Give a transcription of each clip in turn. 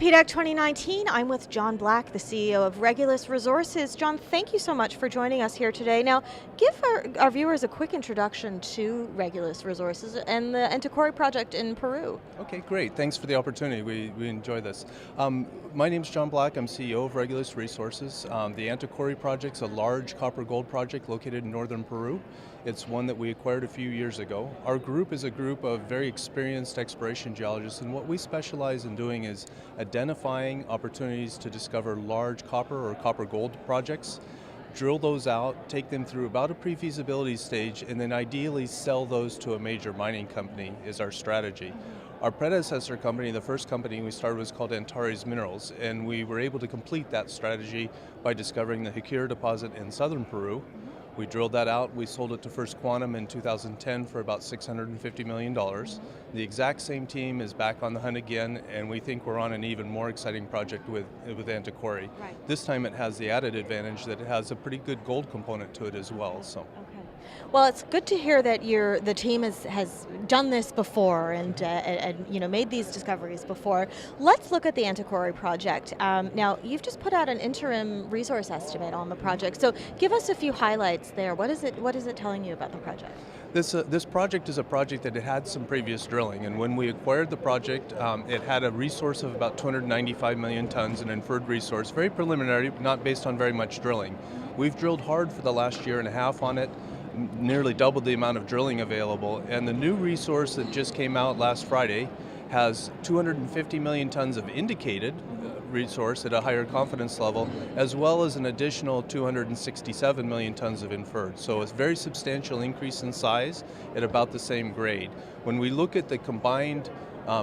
PDAC 2019. I'm with John Black, the CEO of Regulus Resources. John, thank you so much for joining us here today. Now, give our viewers a quick introduction to Regulus Resources and the AntaKori project in Peru. Okay, great. Thanks for the opportunity. We enjoy this. My name's John Black. I'm CEO of Regulus Resources. The AntaKori project's a large copper gold project located in northern Peru. It's one that we acquired a few years ago. Our group is a group of very experienced exploration geologists, and what we specialize in doing is identifying opportunities to discover large copper or copper gold projects, drill those out, take them through about a pre-feasibility stage, and then ideally sell those to a major mining company is our strategy. Our predecessor company, the first company we started, was called Antares Minerals, and we were able to complete that strategy by discovering the Antiquary deposit in southern Peru. We drilled that out, we sold it to First Quantum in 2010 for about $650 million. The exact same team is back on the hunt again, and we think we're on an even more exciting project with AntaKori. Right. This time it has the added advantage that it has a pretty good gold component to it as well. So. Okay. Well, it's good to hear that the team has done this before and made these discoveries before. Let's look at the AntaKori project. Now, you've just put out an interim resource estimate on the project. So, give us a few highlights there. What is it telling you about the project? This project is a project that had some previous drilling, and when we acquired the project, it had a resource of about 295 million tons, an inferred resource, very preliminary, not based on very much drilling. We've drilled hard for the last year and a half on it, nearly doubled the amount of drilling available, and the new resource that just came out last Friday has 250 million tons of indicated resource at a higher confidence level, as well as an additional 267 million tons of inferred. So it's a very substantial increase in size at about the same grade. When we look at the combined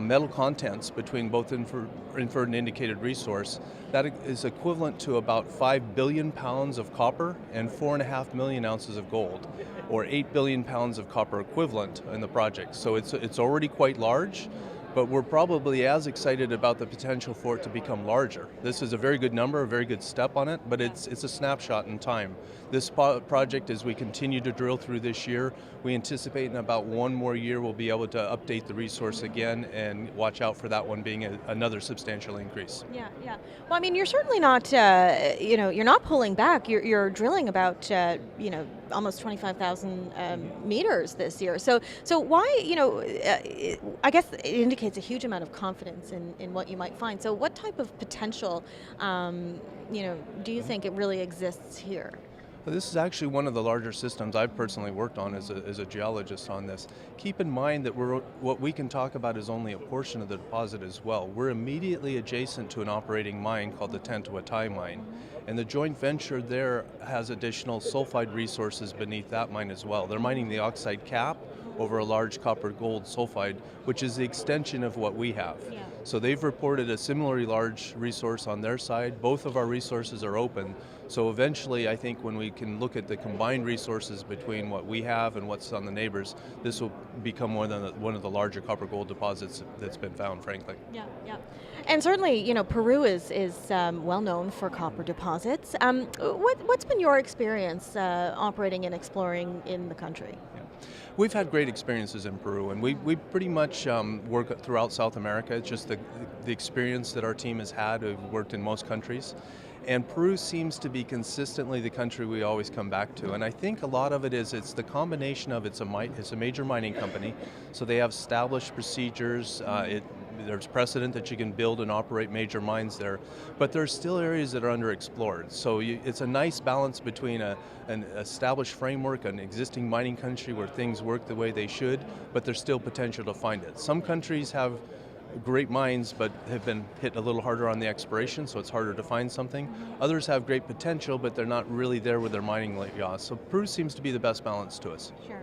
metal contents between both inferred and indicated resource, that is equivalent to about 5 billion pounds of copper and 4.5 million ounces of gold, or 8 billion pounds of copper equivalent in the project. So it's already quite large, but we're probably as excited about the potential for it to become larger. This is a very good number, a very good step on it, but it's a snapshot in time. This project, as we continue to drill through this year, we anticipate in about one more year we'll be able to update the resource again and watch out for that one being another substantial increase. Yeah. Well, I mean, you're certainly not, you're not pulling back. You're drilling about, almost 25,000 meters this year. So why, I guess it indicates a huge amount of confidence in what you might find. So what type of potential, do you think it really exists here? Well, this is actually one of the larger systems I've personally worked on as a geologist on this. Keep in mind that what we can talk about is only a portion of the deposit as well. We're immediately adjacent to an operating mine called the Tantahuatay mine, and the joint venture there has additional sulfide resources beneath that mine as well. They're mining the oxide cap over a large copper gold sulfide, which is the extension of what we have. Yeah. So they've reported a similarly large resource on their side. Both of our resources are open. So eventually, I think when we can look at the combined resources between what we have and what's on the neighbors, this will become one of the larger copper gold deposits that's been found, frankly. Yeah. And certainly, Peru is well known for copper deposits. What's been your experience operating and exploring in the country? Yeah. We've had great experiences in Peru, and we pretty much work throughout South America. It's just the experience that our team has had. We've worked in most countries. And Peru seems to be consistently the country we always come back to. And I think a lot of it's the combination of it's a major mining company, so they have established procedures. There's precedent that you can build and operate major mines there, but there's still areas that are underexplored. So it's a nice balance between an established framework, an existing mining country where things work the way they should, but there's still potential to find it. Some countries have great mines but have been hit a little harder on the exploration, so it's harder to find something. Others have great potential, but they're not really there with their mining yachts. So Peru seems to be the best balance to us. Sure.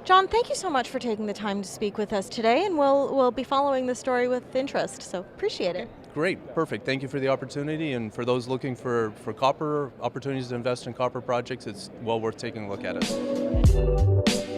John, thank you so much for taking the time to speak with us today, and we'll be following the story with interest, so appreciate it. Great, perfect. Thank you for the opportunity, and for those looking for copper opportunities to invest in copper projects, it's well worth taking a look at it.